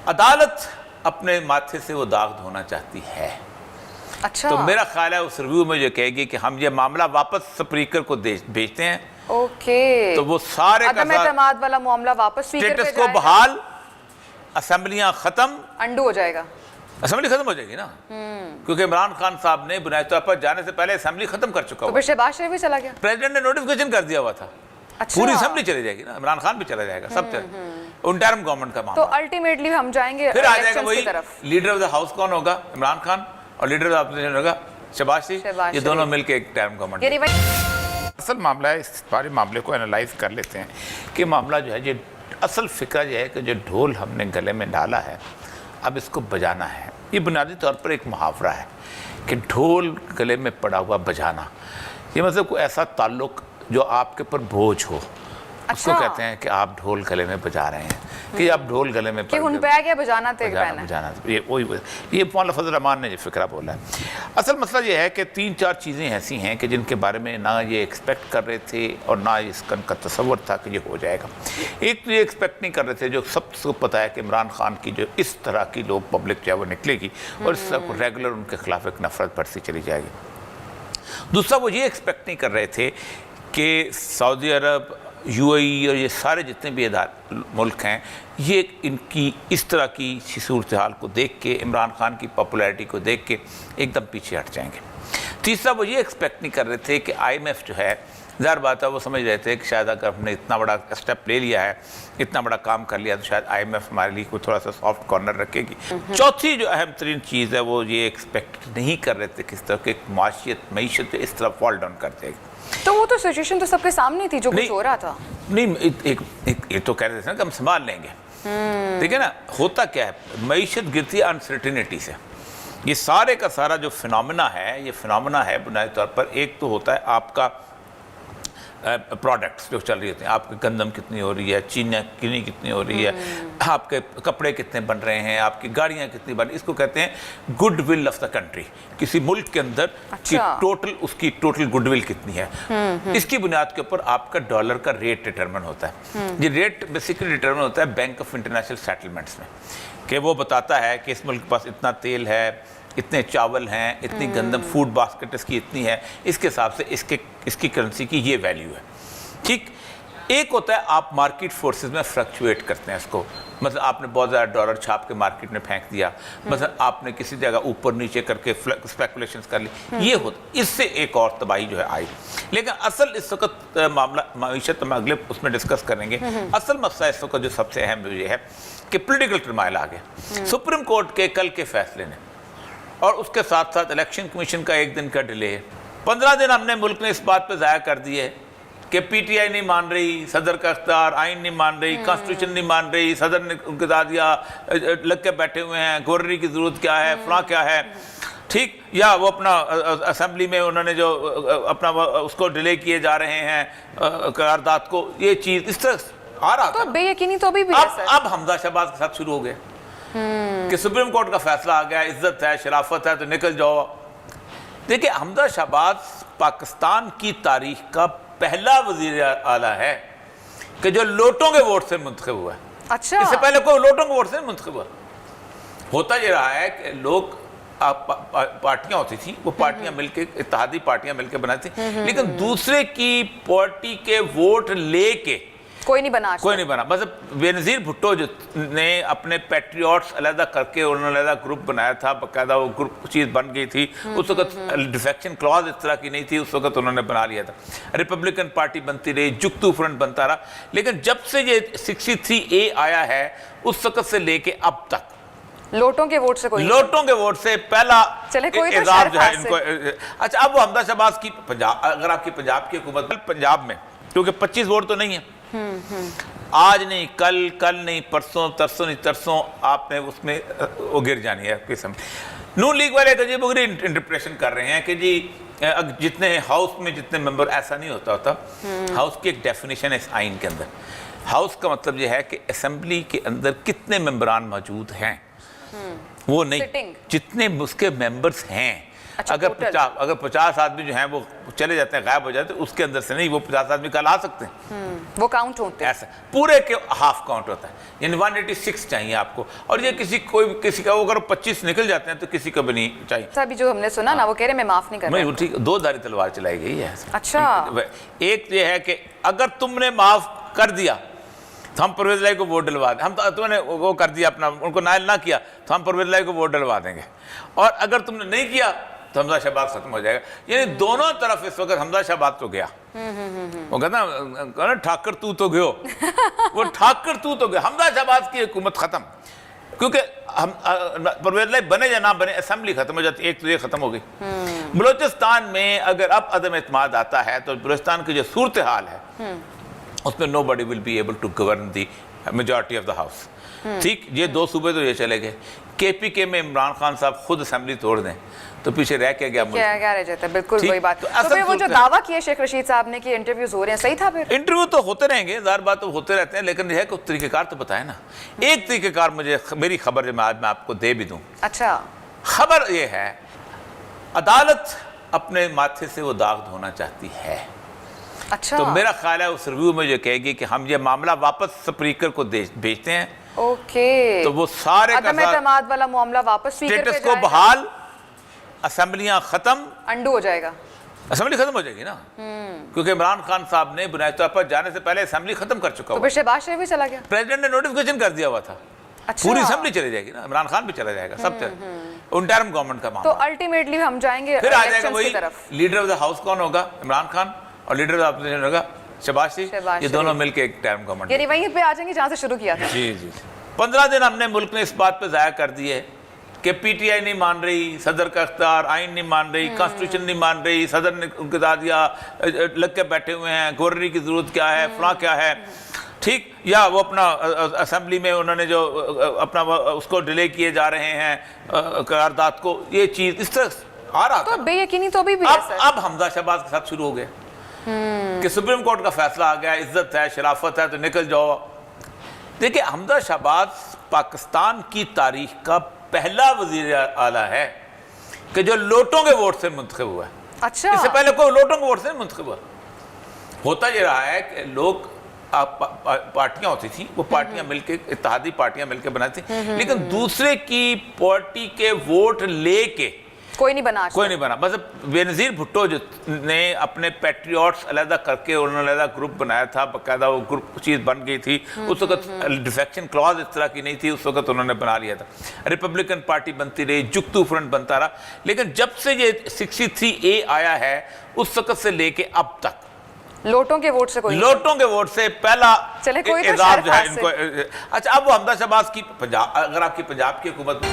عدالت اپنے ماتھے سے وہ داغ دھونا چاہتی ہے. اچھا تو میرا خیال ہے اس ریویو میں جو کہے گی کہ ہم یہ معاملہ واپس سپیکر کو بھیجتے ہیں. اوکے تو وہ سارے کا عدم اعتماد والا معاملہ واپس اسپیکر پہ اسٹیٹس جائے کو گا. بحال، اسمبلیاں ختم، انڈو ہو جائے گا. اسمبلی ختم ہو جائے گی نا، کیونکہ عمران خان صاحب نے بنیادی طور پر جانے سے پہلے اسمبلی ختم کر چکا تو ہوا. پھر شہباز شریف بھی چلا گیا. پریزیڈنٹ نے نوٹیفکیشن کر دیا ہوا تھا. اچھا پوری اسمبلی چلی جائے گی نا، عمران خان بھی چلا جائے گا، سب چلے. انٹرم گورنمنٹ کا تو معاملہ الٹیمیٹلی ہم جائیں گے پھر آ جائے گا. الیکشنز کی وہی طرف. لیڈر آف دا ہاؤس کون ہوگا؟ عمران خان. اور لیڈر آف اپوزیشن ہوگا شہباز شریف. یہ دونوں مل کے ایک ٹرم گورنمنٹ. یعنی اصل معاملہ ہے، اس سارے معاملے کو انالائز کر لیتے ہیں کہ معاملہ جو ہے یہ اصل فکر یہ ہے کہ جو ڈھول ہم نے گلے میں ڈالا ہے اب اس کو بجانا ہے. یہ بنیادی طور پر ایک محاورہ ہے کہ ڈھول گلے میں پڑا ہوا بجانا. یہ مطلب کوئی ایسا تعلق جو آپ کے اوپر بوجھ ہو، اس کو کہتے ہیں کہ آپ ڈھول گلے میں بجا رہے ہیں، کہ آپ ڈھول گلے میں کہ ان پہ آگیا بجانا تیگ پہنا. یہ مولانا فضل الرحمان نے یہ فکرہ بولا ہے. اصل مسئلہ یہ ہے کہ 3-4 چیزیں ایسی ہیں کہ جن کے بارے میں نہ یہ ایکسپیکٹ کر رہے تھے اور نہ اس کا تصور تھا کہ یہ ہو جائے گا. ایک تو یہ ایکسپیکٹ نہیں کر رہے تھے، جو سب کو پتہ ہے کہ عمران خان کی جو اس طرح کی لوگ پبلک جو ہے وہ نکلے گی اور اس طرح ریگولر ان کے خلاف ایک نفرت بڑھتی چلی جائے گی. دوسرا وہ یہ ایکسپیکٹ نہیں کر رہے تھے کہ سعودی عرب، یو اے ای اور یہ سارے جتنے بھی ملک ہیں یہ ان کی اس طرح کی صورتحال کو دیکھ کے، عمران خان کی پاپولیرٹی کو دیکھ کے ایک دم پیچھے ہٹ جائیں گے. تیسرا وہ یہ ایکسپیکٹ نہیں کر رہے تھے کہ آئی ایم ایف جو ہے، ظاہر بات ہے وہ سمجھ رہے تھے کہ شاید اگر ہم نے اتنا بڑا اسٹیپ لے لیا ہے، اتنا بڑا کام کر لیا تو شاید آئی ایم ایف ہمارے لیے کوئی تھوڑا سا سافٹ کارنر رکھے گی. چوتھی جو اہم ترین چیز ہے وہ یہ ایکسپیکٹ نہیں کر رہے تھے کس طرح کہ معیشت اس طرح فال ڈاؤن کر جائے گی. تو وہ تو سچویشن تو سب کے سامنے تھی جو کچھ ہو رہا تھا. نہیں یہ تو کہہ رہے تھے نا کہ ہم سنبھال لیں گے. ٹھیک ہے نا. ہوتا کیا ہے، معیشت گرتی ہے انسرٹینٹی سے. یہ سارے کا سارا جو فنامنا ہے، یہ فنامنا ہے بنیادی طور پر ایک تو ہوتا ہے آپ کا پروڈکٹس جو چل رہی ہوتے ہیں، آپ کی گندم کتنی ہو رہی ہے، چینی کتنی ہو رہی ہے، آپ کے کپڑے کتنے بن رہے ہیں، آپ کی گاڑیاں کتنی بن رہی ہیں. اس کو کہتے ہیں good will of the country. کسی ملک کے اندر اس کی ٹوٹل گڈ ول کتنی ہے. اس کی بنیاد کے اوپر آپ کا ڈالر کا ریٹ ڈٹرمن ہوتا ہے. یہ ریٹ بیسیکلی ڈٹرمن ہوتا ہے بینک آف انٹرنیشنل سیٹلمنٹس میں، کہ وہ بتاتا ہے کہ اس ملک کے پاس اتنا تیل ہے، اتنے چاول ہیں، اتنی گندم، فوڈ باسکٹ اس کی اتنی ہے، اس کے حساب سے اس کی کرنسی کی یہ ویلیو ہے. ٹھیک. ایک ہوتا ہے آپ مارکیٹ فورسز میں فلکچویٹ کرتے ہیں اس کو. مثلا آپ نے بہت زیادہ ڈالر چھاپ کے مارکیٹ میں پھینک دیا، مثلا آپ نے کسی جگہ اوپر نیچے کر کے اسپیکولیشنز کر لی. یہ ہوتا، اس سے ایک اور تباہی جو ہے آئی. لیکن اصل اس وقت معاملہ معیشت میں اگلے اس میں ڈسکس کریں گے. اصل مسئلہ اس وقت جو سب سے اہم یہ ہے کہ پولیٹیکل ٹرمائل آ گیا. سپریم کورٹ کے کل کے فیصلے نے اور اس کے ساتھ ساتھ الیکشن کمیشن کا 1 دن کا ڈیلے. 15 دن ہم نے ملک نے اس بات پہ ضائع کر دیے کہ پی ٹی آئی نہیں مان رہی، صدر کا اختیار، آئین نہیں مان رہی، کانسٹیٹیوشن نہیں مان رہی، صدر نے انقضا دیا، لگ کے بیٹھے ہوئے ہیں، گورنری کی ضرورت کیا ہے، فلاں کیا ہے. ٹھیک. یا وہ اپنا اسمبلی میں انہوں نے جو اپنا اس کو ڈیلے کیے جا رہے ہیں قرارداد کو. یہ چیز اس طرح آ رہا تھا. بے یقینی تو بھی اب حمزہ شہباز کے ساتھ شروع ہو گئے کہ سپریم کورٹ کا فیصلہ آ گیا، عزت ہے، شرافت ہے تو نکل جاؤ. دیکھیں حمزہ شہباز پاکستان کی تاریخ کا پہلا وزیر اعلیٰ ہے کہ جو لوٹوں کے ووٹ سے منتخب ہوا ہے. اچھا. اس سے پہلے کوئی لوٹوں کے ووٹ سے منتخب ہوا. ہوتا یہ رہا ہے کہ لوگ پارٹیاں ہوتی تھیں، وہ پارٹیاں مل کے، اتحادی پارٹیاں مل کے بناتی تھیں، لیکن دوسرے کی پارٹی کے ووٹ لے کے کوئی نہیں بنا. مطلب بے نظیر بھٹو جو نے اپنے پیٹریوٹس علیحدہ کر کے انہوں نے علیحدہ گروپ بنایا تھا، باقاعدہ وہ گروپ چیز بن گئی تھی. اس وقت ڈیفیکشن کلاز اس طرح کی نہیں تھی، اس وقت انہوں نے بنا لیا تھا. ریپبلکن پارٹی بنتی رہی، جگتو فرنٹ بنتا رہا. لیکن جب سے یہ 63A آیا ہے اس وقت سے لے کے اب تک لوٹوں کے ووٹ سے پہلا اعزاز جو ہے ان کو. اچھا اب وہ حمزہ شہباز کی اگر آپ کی پنجاب کی حکومت، پنجاب میں کیونکہ 25 ووٹ تو نہیں ہیں، آج نہیں کل نہیں پرسوں ترسوں نہیں ترسوں آپ نے اس میں وہ گر جانی ہے قسم. نون لیگ والے عجیب و غریب انٹرپریشن کر رہے ہیں کہ جی جتنے ہاؤس میں جتنے ممبر، ایسا نہیں ہوتا. ہاؤس کی ایک ڈیفینیشن ہے اس آئین کے اندر. ہاؤس کا مطلب یہ ہے کہ اسمبلی کے اندر کتنے ممبران موجود ہیں، وہ نہیں، جتنے اس کے ممبرز ہیں اچھا، اگر total؟ اگر 50 آدمی جو ہیں وہ چلے جاتے ہیں، غائب ہو جاتے ہیں، اس کے اندر سے نہیں، وہ 50 آدمی کل آ سکتے ہیں، وہ کاؤنٹ ہوتے ہیں ایسا پورے کے ہاف کاؤنٹ ہوتا ہے، یعنی 186 چاہیے آپ کو، اور یہ کسی کا اگر 25 نکل جاتے ہیں تو کسی کو بھی نہیں چاہیے۔ ابھی جو ہم نے سنا نا وہ کہہ رہے میں معاف نہیں کر میں رہا۔ ٹھیک 2 دھاری تلوار چلائی گئی ہے۔ اچھا، ایک یہ ہے کہ اگر تم نے معاف کر دیا تو ہم پرویز الہی کو ووٹ ڈلوا دیں، تم نے وہ کر دیا اپنا، ان کو نائل نہ کیا تو ہم پرویز الہی کو ووٹ ڈلوا دیں گے، اور اگر تم نے نہیں کیا تو حمزہ شہباز ختم ہو جائے گا۔ یعنی دونوں طرف اس وقت حمزہ شہباز تو گیا، وہ کہتا نا ٹھاکر تو گئو، وہ ٹھاکر تو گیا، حمزہ شہباز کی حکومت ختم، کیونکہ پرویز الہی بنے یا نہ بنے اسمبلی ختم ہو جاتی، ایک تو یہ ختم ہو گئی۔ بلوچستان میں اگر اب عدم اعتماد آتا ہے تو بلوچستان کی جو صورتحال ہے اس میں nobody will be able to govern the majority of the house۔ ٹھیک، یہ 2 صوبے تو یہ چلے گئے، کے پی کے میں عمران خان صاحب خود اسمبلی توڑ دیں تو پیچھے رہ کے گیا ملک۔ کیا رہ جاتا ہے، بالکل ٹھیک، وہی بات۔ تو تو اصل پھر وہ جو صورت- دعویٰ کیا شیخ رشید صاحب نے کہ انٹرویوز ہو رہے ہیں، صحیح تھا پھر؟ انٹرویو تو ہوتے رہیں گے، ظاہر بات تو ہوتے رہتے ہیں، لیکن یہ ہے کہ طریقہ کار تو بتائیں نا۔ ایک طریقہ کار مجھے میری خبر جو آج میں آپ کو دے بھی دوں، اچھا، خبر یہ ہے عدالت اپنے ماتھے سے وہ داغ دھونا چاہتی ہے، اچھا، تو میرا خیال ہے اس ریویو میں جو کہے گی کہ ہم یہ معاملہ واپس سپریکر کو بھیجتے ہیں، اوکے، تو وہ سارے کا عدم سارا اعتماد والا معاملہ واپس اسپیکر پہ اسٹیٹس کو جائے گا، بحال، اسمبلیاں ختم، انڈو ہو جائے گا۔ اسمبلی ختم ہو جائے گی نا، کیونکہ عمران خان صاحب نے بنیادی طور پر جانے سے پہلے اسمبلی ختم کر چکا تو ہوا، پھر شہباز شریف بھی چلا گیا؟ پریزیڈنٹ نے نوٹیفکیشن کر دیا ہوا تھا، اچھا، پوری اسمبلی چلی جائے گی نا، عمران خان بھی چلا جائے گا، سب چلے، انٹرم گورنمنٹ کا تو معاملہ۔ الٹیمیٹلی ہم جائیں گے پھر آ جائے گا الیکشنز وہی کی طرف۔ لیڈر آف دا ہاؤس کون ہوگا؟ عمران خان، اور لیڈر آف دا اپوزیشن ہوگا شہباز شریف، شہباز یہ دونوں شریف۔ مل کے ایک ٹرم گورنمنٹ۔ یعنی وہیں پہ آ جائیں گے جہاں سے شروع کیا تھا۔ جی جی 15 دن ہم نے ملک نے اس بات پہ ضائع کر دیے کہ پی ٹی آئی نہیں مان رہی، صدر کا اختیار، آئین نہیں مان رہی، کانسٹیٹیوشن نہیں مان رہی، صدر نے ان کے دیا لگ کے بیٹھے ہوئے ہیں، گورنری کی ضرورت کیا ہے، فلاں کیا ہے، ٹھیک، یا وہ اپنا اسمبلی میں انہوں نے جو اپنا اس کو ڈیلے کیے جا رہے ہیں قرارداد کو، یہ چیز اس طرح آ رہا تھا۔ تو بے یقینی تو بھی ہے سر۔ اب حمزہ شہباز کے ساتھ شروع ہو گیا کہ سپریم کورٹ کا فیصلہ آ گیا، عزت ہے، شرافت ہے تو نکل جاؤ۔ دیکھیں حمزہ شہباز پاکستان کی تاریخ کا پہلا وزیر اعلیٰ ہے کہ جو لوٹوں کے ووٹ سے منتخب ہوا ہے، اچھا، اس سے پہلے کوئی لوٹوں کے ووٹ سے نہیں منتخب ہوا۔ ہوتا یہ رہا ہے کہ لوگ پارٹیاں ہوتی تھیں، وہ پارٹیاں مل کے، اتحادی پارٹیاں مل کے بناتی تھیں، لیکن دوسرے کی پارٹی کے ووٹ لے کے کوئی نہیں بنا، کوئی نہیں بنا۔ مطلب بے نظیر بھٹو جو نے اپنے پیٹریوٹس علیحدہ کر کے انہوں نے علیحدہ گروپ بنایا تھا، باقاعدہ وہ گروپ چیز بن گئی تھی، اس وقت ڈیفیکشن کلاز اس طرح کی نہیں تھی، اس وقت انہوں نے بنا لیا تھا، ریپبلکن پارٹی بنتی رہی، جگتو فرنٹ بنتا رہا، لیکن جب سے یہ 63A آیا ہے اس وقت سے لے کے اب تک لوٹوں کے ووٹ سے کوئی لوٹوں کے ووٹ سے پہلا چلے کوئی تو اعزاز جو ہے شرف ان کو۔ اچھا اب وہ حمزہ شہباز کی اگر آپ کی پنجاب کی حکومت